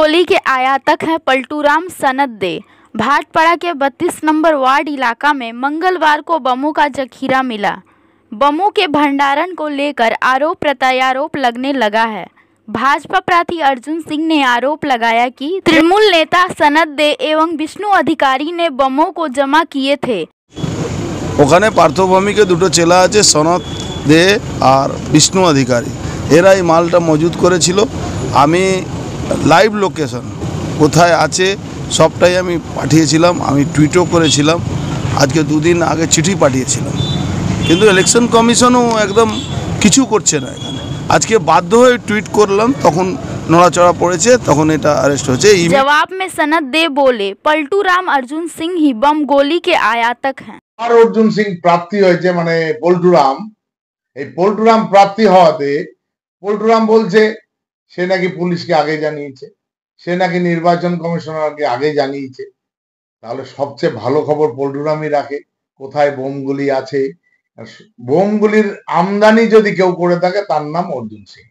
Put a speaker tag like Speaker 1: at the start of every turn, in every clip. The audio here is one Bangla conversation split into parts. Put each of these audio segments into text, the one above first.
Speaker 1: गोली के आयातक हैं पलटूराम सनदे। भाटपाड़ा के 32 नंबर वार्ड इलाका में मंगलवार को बमों का जखीरा मिला। बमों के भंडारण को लेकर आरोप प्रत्यारोप लगने लगा है। भाजपा प्रार्थी अर्जुन सिंह ने आरोप लगाया कि तृणमूल नेता सनदे एवं विष्णु अधिकारी ने बमों को जमा किए थे।
Speaker 2: ওখানে পার্থভূমিকে দুটো চেলা আছে, সনদ দে আর বিষ্ণু অধিকারী, এরা এই মালটা মজুত করেছিল। আমি লাইভ লোকেশন কোথায় আছে সবটাই আমি পাঠিয়েছিলাম, আমি টুইটও করেছিলাম, আজকে দুদিন আগে চিঠি পাঠিয়েছিলাম, কিন্তু ইলেকশন কমিশনও একদম কিছু করছে না। এখানে আজকে বাধ্য হয়ে টুইট করলাম, তখন নড়াচড়া পড়েছে, তখন এটা अरेस्ट হয়েছে।
Speaker 1: जवाब में सनदे बोले, पलटूराम अर्जुन सिंह ही बम गोली के आयातक हैं।
Speaker 3: আর অর্জুন সিং প্রাপ্তি হয়েছে মানে পল্টুরাম। এই পল্টুরাম প্রাপ্তি হওয়াতে পল্টুরাম বলছে সে নাকি পুলিশকে আগে জানিয়েছে, সে নাকি নির্বাচন কমিশনারকে আগে জানিয়েছে। তাহলে সবচেয়ে ভালো খবর পল্টুরামই রাখে কোথায় বোমগুলি আছে। বোমগুলির আমদানি যদি কেউ করে থাকে তার নাম অর্জুন সিং।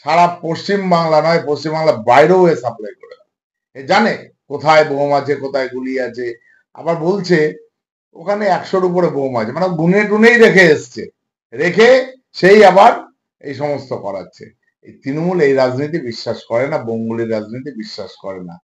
Speaker 3: সারা পশ্চিম বাংলা নয়, পশ্চিম বাংলার বাইরেও এ সাপ্লাই করে এ জানে কোথায় বোম আছে, কোথায় গুলি আছে। আবার বলছে ওখানে 100-র উপরে বোম আছে, মানে গুনে টুনেই রেখে এসছে, রেখে সেই আবার এই সমস্ত করাচ্ছে। এই তৃণমূল এই রাজনীতি বিশ্বাস করে না, বোমগুলির রাজনীতি বিশ্বাস করে না।